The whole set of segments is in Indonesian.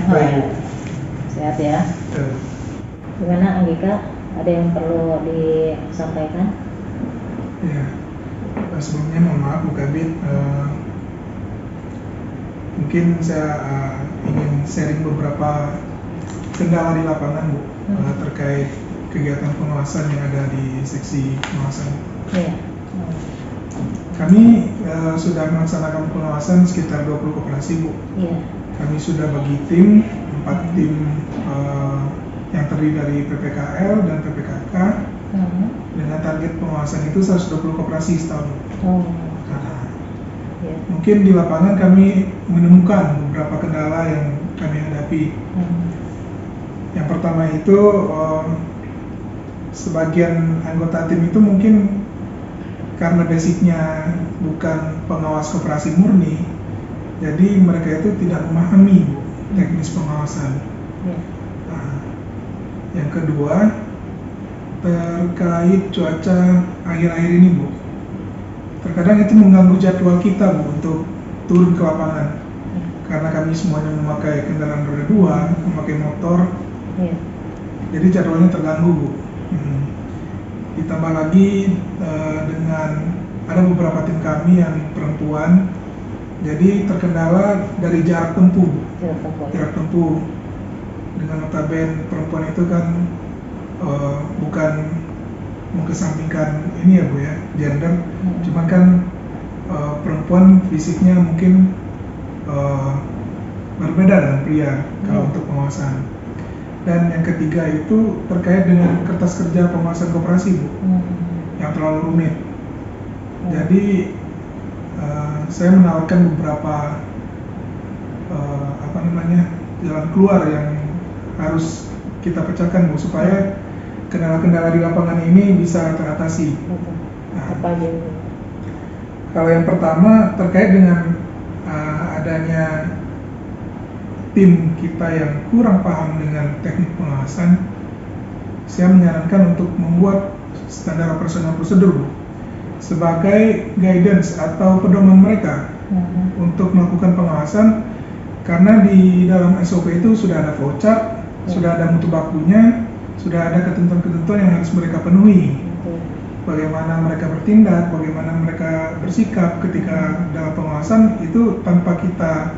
Baik. Sehat ya. Gimana Anggika? Ada yang perlu disampaikan? Ya, sebelumnya mohon maaf Bu Kabid, mungkin saya ingin sharing beberapa kendala di lapangan Bu, terkait kegiatan pengawasan yang ada di seksi pengawasan. Iya. Kami sudah melaksanakan pengawasan sekitar 20 koperasi Bu. Iya. Kami sudah bagi tim, 4 tim yang terdiri dari PPKL dan PPKK, dengan target pengawasan itu 120 koperasi setahun. Iya. Mungkin di lapangan kami menemukan beberapa kendala yang kami hadapi. Yang pertama itu sebagian anggota tim itu mungkin karena basicnya bukan pengawas koperasi murni, jadi mereka itu tidak memahami teknis pengawasan. Nah, yang kedua terkait cuaca akhir-akhir ini Bu, terkadang itu mengganggu jadwal kita Bu untuk turun ke lapangan, karena kami semuanya memakai kendaraan roda 2, memakai motor. Jadi jadwalnya terganggu Bu. Ditambah lagi dengan ada beberapa tim kami yang perempuan, jadi terkendala dari jarak tempuh. Jarak tempuh. Dengan notabene perempuan itu kan bukan mengesampingkan ini ya Bu ya, gender, cuman kan perempuan fisiknya mungkin berbeda dengan pria kalau untuk pengawasan. Dan yang ketiga itu terkait dengan kertas kerja pengawasan koperasi Bu, yang terlalu rumit. Jadi saya menawarkan beberapa jalan keluar yang harus kita pecahkan Bu, supaya kendala-kendala di lapangan ini bisa teratasi. Apa aja? Kalau yang pertama terkait dengan adanya tim kita yang kurang paham dengan teknik pengawasan, saya menyarankan untuk membuat standar operasional prosedur Bu, sebagai guidance atau pedoman mereka untuk melakukan pengawasan, karena di dalam SOP itu sudah ada flowchart, sudah ada mutu bakunya, sudah ada ketentuan-ketentuan yang harus mereka penuhi. Bagaimana mereka bertindak, bagaimana mereka bersikap ketika dalam pengawasan itu tanpa kita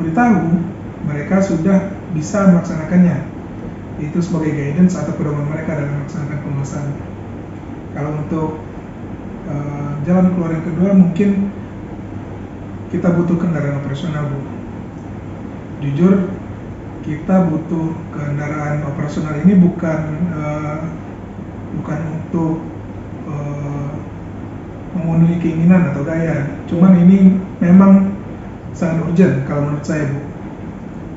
beritahu, mereka sudah bisa melaksanakannya. Itu sebagai guidance atau pedoman mereka dalam melaksanakan pengawasan. Kalau untuk jalan keluar yang kedua, mungkin kita butuh kendaraan operasional Bu. Jujur, kita butuh kendaraan operasional ini bukan untuk memenuhi keinginan atau gaya. Cuman ini memang sangat urgent kalau menurut saya Bu.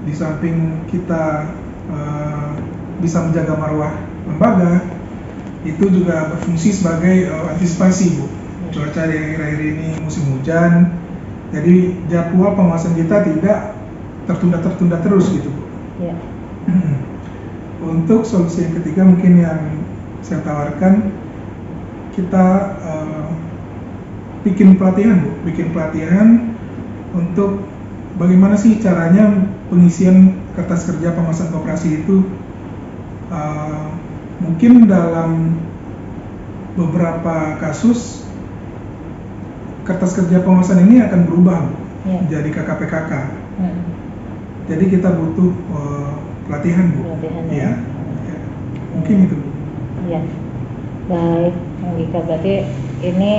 Di samping kita bisa menjaga marwah lembaga, itu juga berfungsi sebagai antisipasi Bu. Cuaca di akhir-akhir ini musim hujan, jadi jadwal pengawasan kita tidak tertunda terus gitu Bu. Untuk solusi yang ketiga mungkin yang saya tawarkan, kita bikin pelatihan untuk bagaimana sih caranya pengisian kertas kerja pengawasan koperasi itu. Mungkin dalam beberapa kasus kertas kerja pengawasan ini akan berubah menjadi KKPKK. Jadi kita butuh pelatihan Bu. Ya. Mungkin itu Bu. Iya. Baik, Anggika, berarti ini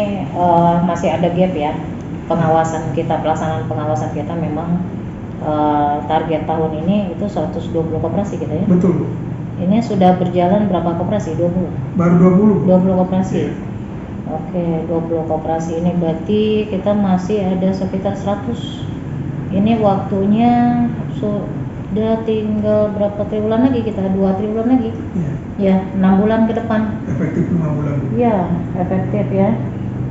masih ada gap ya. Pengawasan kita, pelaksanaan pengawasan kita memang target tahun ini itu 120 koperasi gitu ya. Betul Bu. Ini sudah berjalan berapa koperasi? 20? Baru 20 koperasi. Oke, 20 koperasi ini berarti kita masih ada sekitar 100. Ini waktunya sudah tinggal berapa triwulan lagi kita? 2 triwulan lagi. Ya, 6 bulan ke depan. Efektif 6 bulan Bu. Ya, efektif ya.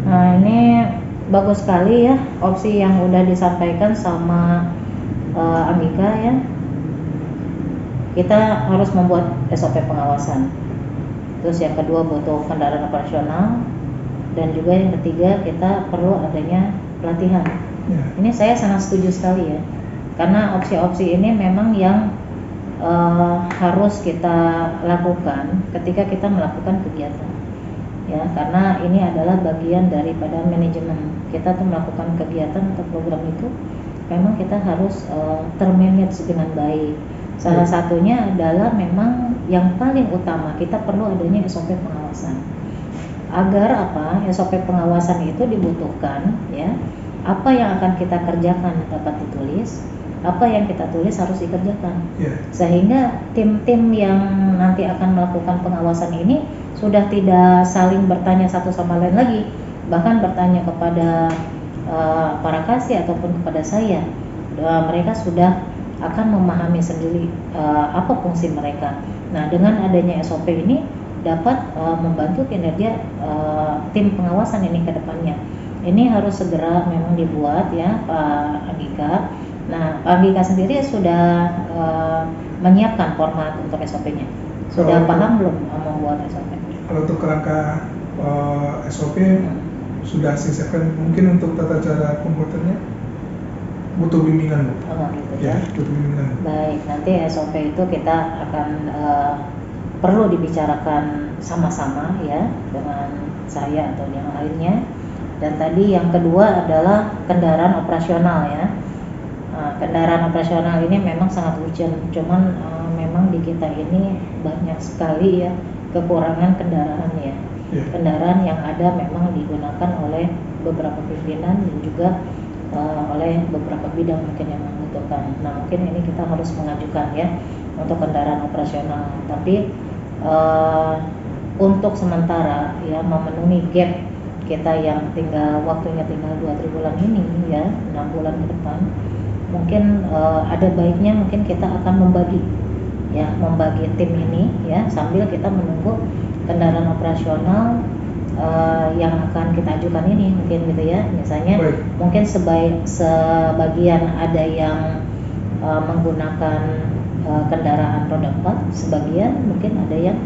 Nah, ini bagus sekali ya opsi yang udah disampaikan sama Anggika ya. Kita harus membuat SOP pengawasan. Terus yang kedua butuh kendaraan operasional, dan juga yang ketiga kita perlu adanya pelatihan. Ini saya sangat setuju sekali ya. karena opsi-opsi ini memang yang harus kita lakukan ketika kita melakukan kegiatan, ya, karena ini adalah bagian daripada manajemen. Kita tuh melakukan kegiatan atau program itu memang kita harus termanage dengan baik. Salah satunya adalah memang yang paling utama, kita perlu adanya SOP pengawasan. Agar apa? SOP pengawasan itu dibutuhkan, ya. Apa yang akan kita kerjakan dapat ditulis, apa yang kita tulis harus dikerjakan, sehingga tim-tim yang nanti akan melakukan pengawasan ini sudah tidak saling bertanya satu sama lain lagi, bahkan bertanya kepada para kasih ataupun kepada saya, mereka sudah akan memahami sendiri apa fungsi mereka. Nah, dengan adanya SOP ini dapat membantu kinerja tim pengawasan ini ke depannya. Ini harus segera memang dibuat, ya, Pak Andika. Nah, Pak Andika sendiri sudah menyiapkan format untuk SOP-nya. Sudah paham belum membuat SOP? Kalau untuk kerangka SOP sudah siapkan. Mungkin untuk tata cara pembuatannya butuh bimbingan, Bu. Oh, gitu ya. Butuh bimbingan. Baik, nanti SOP itu kita akan perlu dibicarakan sama-sama, ya, dengan saya atau yang lainnya. Dan tadi yang kedua adalah kendaraan operasional, ya. Kendaraan operasional ini memang sangat urgent, cuman memang di kita ini banyak sekali, ya, kekurangan kendaraan, ya. Kendaraan yang ada memang digunakan oleh beberapa pimpinan dan juga oleh beberapa bidang mungkin yang membutuhkan. Nah, mungkin ini kita harus mengajukan, ya, untuk kendaraan operasional. Tapi untuk sementara, ya, memenuhi gap kita yang waktunya tinggal 2-3 bulan ini, ya, 6 bulan ke depan, mungkin ada baiknya mungkin kita akan membagi tim ini, ya, sambil kita menunggu kendaraan operasional yang akan kita ajukan ini, mungkin gitu, ya. Misalnya mungkin sebagian ada yang menggunakan kendaraan roda 4, sebagian mungkin ada yang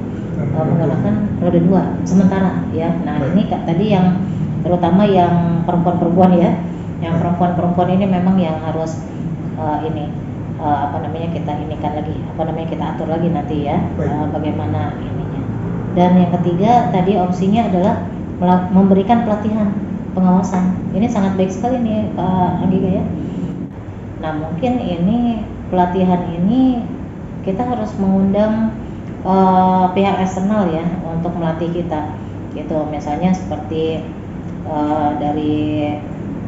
menggunakan roda 2 sementara, ya. Nah, ini tadi yang terutama yang perempuan-perempuan, ya. Yang perempuan-perempuan ini memang yang harus kita atur lagi nanti, ya, bagaimana ininya. Dan yang ketiga tadi opsinya adalah memberikan pelatihan pengawasan. Ini sangat baik sekali nih, Pak Andika, ya. Nah, mungkin ini pelatihan ini kita harus mengundang pihak eksternal, ya, untuk melatih kita, gitu. Misalnya seperti dari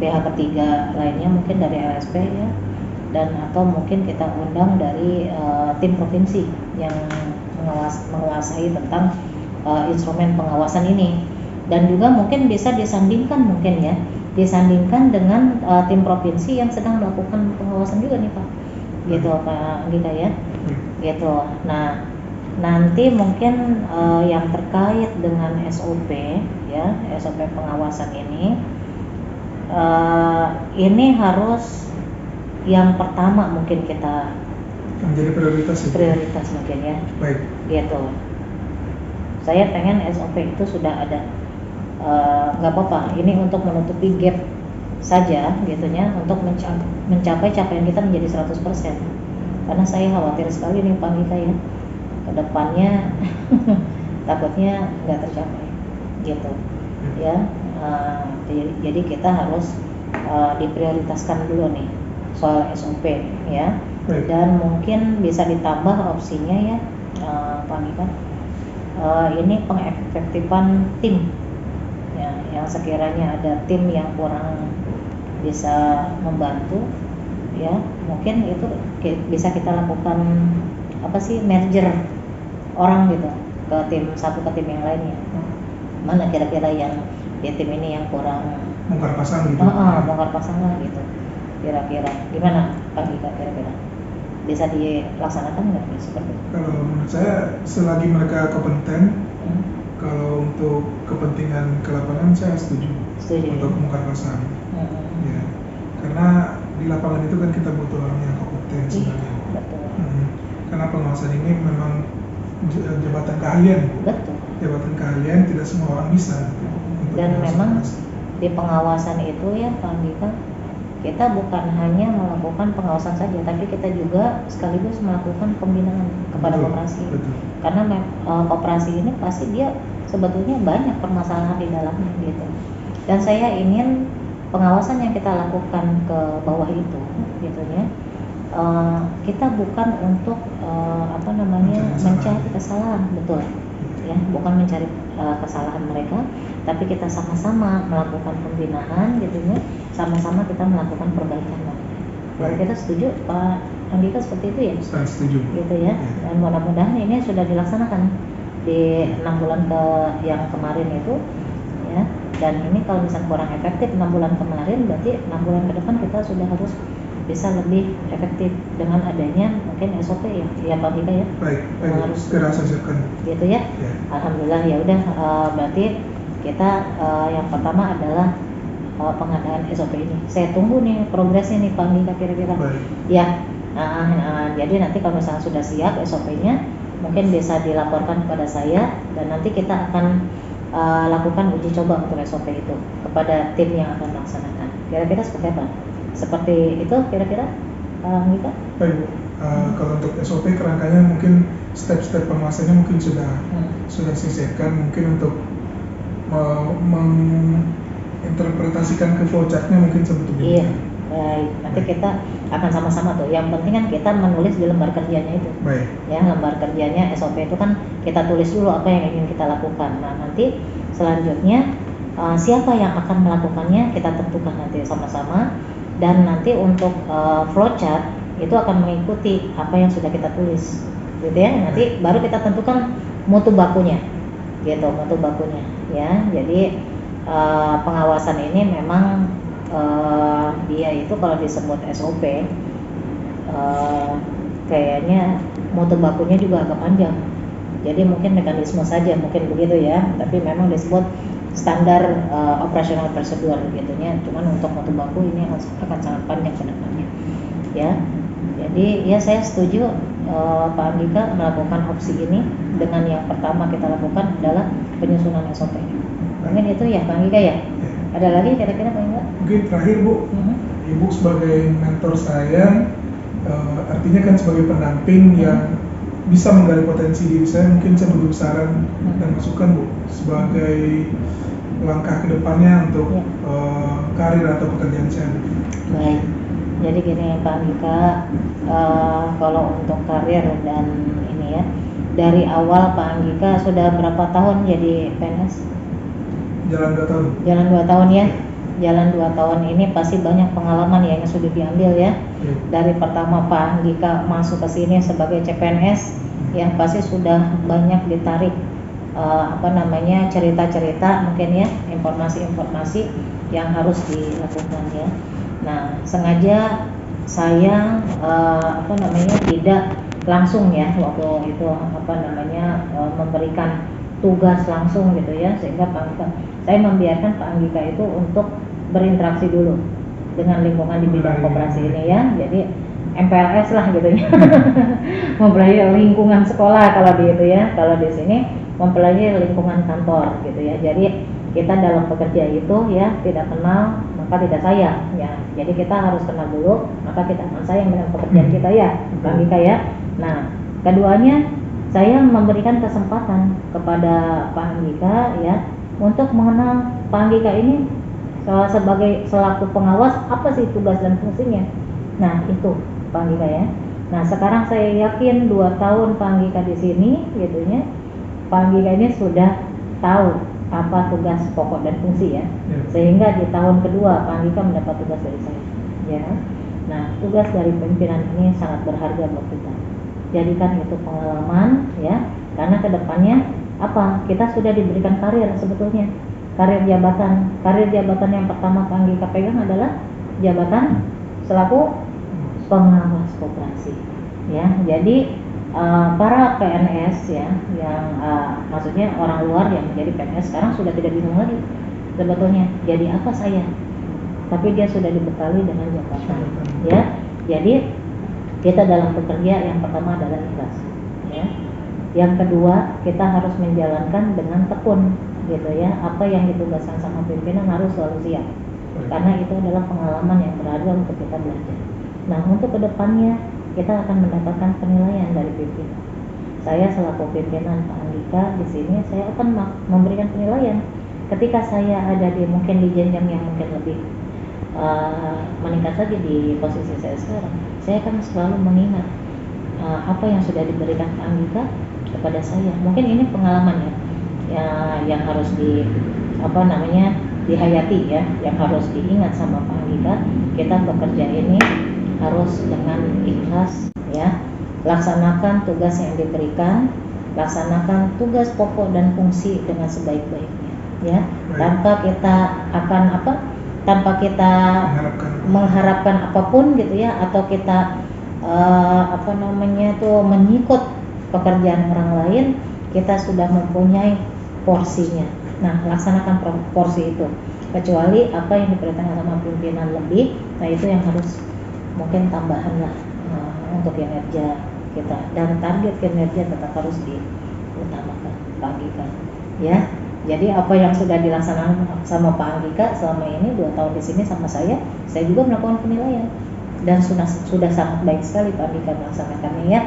pihak ketiga lainnya, mungkin dari LSP, ya, dan atau mungkin kita undang dari tim provinsi yang menguasai tentang instrumen pengawasan ini. Dan juga mungkin bisa disandingkan, mungkin, ya, disandingkan dengan tim provinsi yang sedang melakukan pengawasan juga nih, Pak, gitu, Pak Andika, ya, gitu. Nah, nanti mungkin yang terkait dengan SOP, ya, SOP pengawasan ini harus yang pertama mungkin kita menjadi prioritas mungkin, ya. Baik. Gitu. Saya pengen SOP itu sudah ada. Nggak apa-apa. Ini untuk menutupi gap saja, gitunya, untuk mencapai capaian kita menjadi 100%. Karena saya khawatir sekali nih, Pak Andika, ya, kedepannya takutnya nggak tercapai, gitu, ya. Jadi kita harus diprioritaskan dulu nih soal SOP, ya. Dan mungkin bisa ditambah opsinya, ya, Pak Andika, ini pengefektifan tim, ya, yang sekiranya ada tim yang kurang bisa membantu, ya, mungkin itu bisa kita lakukan merger orang, gitu, ke tim satu ke tim yang lainnya. Mana kira-kira yang di tim ini yang kurang bongkar pasang, gitu. Bongkar pasang lah, gitu. Kira-kira gimana, Pak Andika, kira-kira bisa dilaksanakan nggak seperti itu? Kalau menurut saya, selagi mereka kompeten, kalau untuk kepentingan ke lapangan saya setuju untuk bongkar pasang, ya, karena di lapangan itu kan kita butuh orang yang kompeten sebenarnya. Karena pengawasan ini memang jabatan keahlian, betul. Jabatan keahlian tidak semua orang bisa. Dan memang di pengawasan itu, ya, Pak Andika, kita bukan hanya melakukan pengawasan saja, tapi kita juga sekaligus melakukan pembinaan kepada Betul, koperasi. betul. Karena koperasi ini pasti dia sebetulnya banyak permasalahan di dalamnya gitu. Dan saya ingin pengawasan yang kita lakukan ke bawah itu, gitu ya. Kita bukan untuk mencari kesalahan, betul ya, bukan mencari kesalahan mereka, tapi kita sama-sama melakukan pembinaan gitu ya, sama-sama kita melakukan perbaikan. Kalau kita setuju Pak Andika seperti itu ya? Saya setuju. Gitu ya. Dan mudah-mudahan ini sudah dilaksanakan di 6 bulan yang kemarin itu ya. Dan ini kalau misalnya kurang efektif 6 bulan kemarin, berarti 6 bulan ke depan kita sudah harus bisa lebih efektif dengan adanya mungkin SOP ya Pak Andika ya. Baik, harus segera selesaikan. Gitu ya. Alhamdulillah ya udah, berarti kita yang pertama adalah pengadaan SOP ini. Saya tunggu nih progresnya nih Pak Andika kira-kira. Ya. Jadi nanti kalau misalnya sudah siap SOP-nya, mungkin bisa dilaporkan kepada saya dan nanti kita akan lakukan uji coba untuk SOP itu kepada tim yang akan melaksanakan. Kira-kira seperti apa? Seperti itu kira-kira Andika? Baik Bu. Kalau untuk SOP kerangkanya mungkin step-step pengawasannya mungkin sudah selesaikan, mungkin untuk menginterpretasikan ke flowchart-nya mungkin sebetulnya. Iya, baik. Nanti kita akan sama-sama tuh. Yang penting kan kita menulis di lembar kerjanya itu. Baik. Ya, lembar kerjanya SOP itu kan kita tulis dulu apa yang ingin kita lakukan. Nah, nanti selanjutnya siapa yang akan melakukannya kita tentukan nanti sama-sama. Dan nanti untuk flowchart itu akan mengikuti apa yang sudah kita tulis, gitu ya. Nanti baru kita tentukan mutu bakunya, gitu, mutu bakunya, ya. Jadi pengawasan ini memang dia itu kalau disebut SOP, kayaknya mutu bakunya juga agak panjang. Jadi mungkin mekanisme saja, mungkin begitu ya. Tapi memang disebut standar operasional prosedur gitunya. Cuman untuk mutu baku ini akan sangat panjang ke depannya ya. Jadi ya saya setuju Pak Andika melakukan opsi ini dengan yang pertama kita lakukan adalah penyusunan SOP. Mungkin itu ya Pak Andika ya. Ada lagi kira-kira Pak Andika? Mungkin terakhir Bu, Ibu sebagai mentor saya, artinya kan sebagai pendamping yang bisa menggali potensi diri saya, mungkin saya butuh saran dan masukan Bu sebagai langkah kedepannya untuk karir atau pekerjaan saya. Baik, jadi gini Pak Andika, kalau untuk karir dan ini ya, dari awal Pak Andika sudah berapa tahun jadi PNS? Jalan 2 tahun. Jalan 2 tahun ya. Jalan 2 tahun ini pasti banyak pengalaman yang sudah diambil ya. Dari pertama Pak Andika masuk ke sini sebagai CPNS, yang pasti sudah banyak ditarik cerita-cerita mungkin ya, informasi-informasi yang harus dilakukan ya. Nah, sengaja saya tidak langsung ya waktu itu memberikan tugas langsung gitu ya, sehingga saya membiarkan Pak Andika itu untuk berinteraksi dulu dengan lingkungan di bidang koperasi ini ya. Jadi MPLS lah gitu ya. Mempelajari lingkungan sekolah kalau di itu ya. Kalau di sini mempelajari lingkungan kantor gitu ya. Jadi kita dalam bekerja itu ya tidak kenal maka tidak sayang ya. Jadi kita harus kenal dulu maka kita akan sayang dengan pekerjaan kita ya, Pak Andika ya. Nah, keduanya saya memberikan kesempatan kepada Pak Andika ya untuk mengenal Pak Andika ini sebagai selaku pengawas apa sih tugas dan fungsinya. Nah, itu Pak Andika ya. Nah, sekarang saya yakin 2 tahun Pak Andika di sini gitu ya. Pak Andika ini sudah tahu apa tugas pokok dan fungsi ya. Sehingga di tahun kedua Pak Andika mendapat tugas dari saya ya. Nah, tugas dari pimpinan ini sangat berharga buat kita. Jadikan itu pengalaman ya, karena kedepannya kita sudah diberikan karir sebetulnya, karir jabatan yang pertama Pak Andika pegang adalah jabatan selaku pengawas koperasi ya. Jadi para PNS ya yang maksudnya orang luar yang menjadi PNS sekarang sudah tidak bingung lagi sebetulnya jadi apa saya, tapi dia sudah dibekali dengan jabatan ya. Jadi kita dalam bekerja yang pertama adalah ikhlas ya. Yang kedua kita harus menjalankan dengan tekun gitu ya. Apa yang ditugaskan sama pimpinan harus selalu siap karena itu adalah pengalaman yang berharga untuk kita belajar. Nah, untuk kedepannya kita akan mendapatkan penilaian dari pimpinan. Saya selaku pimpinan Pak Andika di sini, saya akan memberikan penilaian. Ketika saya ada mungkin di jenjang yang mungkin lebih meningkat lagi di posisi saya sekarang, saya akan selalu mengingat apa yang sudah diberikan Pak Andika kepada saya. Mungkin ini pengalaman ya yang harus dihayati ya, yang harus diingat sama Pak Andika. Kita bekerja ini harus dengan ikhlas ya, laksanakan tugas yang diberikan, laksanakan tugas pokok dan fungsi dengan sebaik-baiknya ya. Tanpa kita mengharapkan apapun gitu ya, atau kita menyikut pekerjaan orang lain. Kita sudah mempunyai porsinya. Nah, laksanakan porsi itu. Kecuali apa yang diperintahkan sama pimpinan lebih, nah itu yang harus mungkin tambahan lah untuk kinerja kita. Dan target kinerja tetap harus diutamakan Pak Andika ya. Jadi apa yang sudah dilaksanakan sama Pak Andika selama ini 2 tahun di sini sama saya juga melakukan penilaian, dan sudah sangat baik sekali Pak Andika melaksanakannya ya,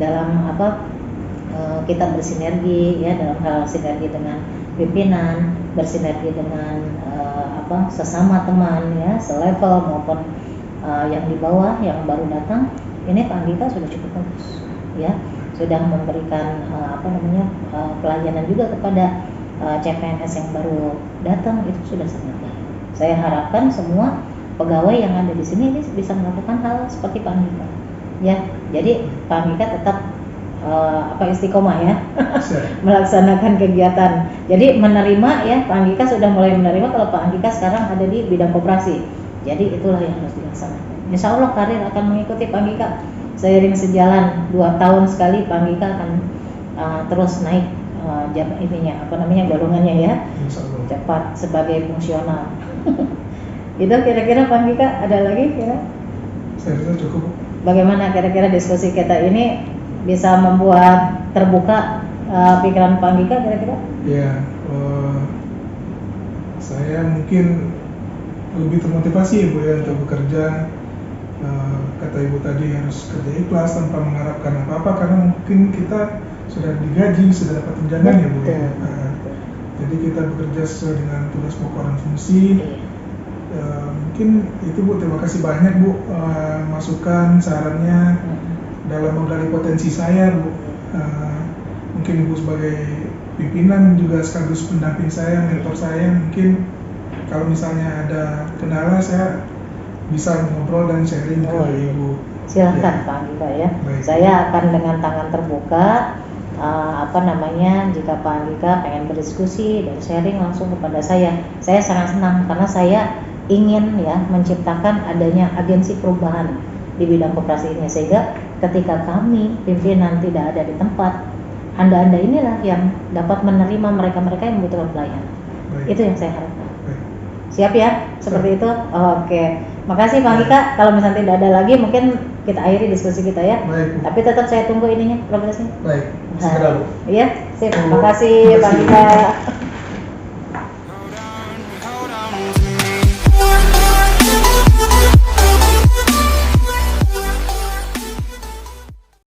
dalam kita bersinergi ya, dalam hal sinergi dengan pimpinan, bersinergi dengan sesama teman ya, selevel maupun yang di bawah yang baru datang. Ini Pak Andika sudah cukup bagus ya, sudah memberikan pelayanan juga kepada CPNS yang baru datang, itu sudah sangat baik. Saya harapkan semua pegawai yang ada di sini ini bisa melakukan hal seperti Pak Andika ya. Jadi Pak Andika tetap istiqomah ya melaksanakan kegiatan. Jadi menerima ya, Pak Andika sudah mulai menerima kalau Pak Andika sekarang ada di bidang koperasi. Jadi itulah yang harus dilaksanakan. Insya Allah karir akan mengikuti Pak Andika seiring sejalan. 2 tahun sekali Pak Andika akan terus naik golongannya ya, cepat sebagai fungsional. Itu kira-kira Pak Andika ada lagi kira? Saya rasa cukup. Bagaimana kira-kira diskusi kita ini bisa membuat terbuka pikiran Pak Andika kira-kira? Ya, saya mungkin lebih termotivasi Ibu ya untuk bekerja. Kata Ibu tadi harus kerja ikhlas tanpa mengharapkan apa-apa, karena mungkin kita sudah digaji, sudah dapat tunjangan ya Bu ya. Jadi kita bekerja sesuai dengan tugas pokok dan fungsi. Mungkin itu Bu, terima kasih banyak Bu masukan, sarannya dalam menggali potensi saya Bu. Mungkin Ibu sebagai pimpinan juga sekaligus pendamping saya, mentor saya, mungkin kalau misalnya ada kendala saya bisa ngobrol dan sharing ke Ibu. Silakan ya. Pak Andika ya. Baik. Saya akan dengan tangan terbuka jika Pak Andika pengen berdiskusi dan sharing langsung kepada saya sangat senang, karena saya ingin ya menciptakan adanya agensi perubahan di bidang koperasi ini, sehingga ketika kami pimpinan tidak ada di tempat, Anda inilah yang dapat menerima mereka-mereka yang membutuhkan pelayanan. Itu yang saya harapkan. Baik. Siap ya? Seperti itu? Oke. Makasih Pak Andika. Kalau misalnya tidak ada lagi, mungkin kita akhiri diskusi kita ya. Baik. Tapi tetap saya tunggu progresnya. Baik. Segera Bu. Iya, sip. Makasih Pak Andika.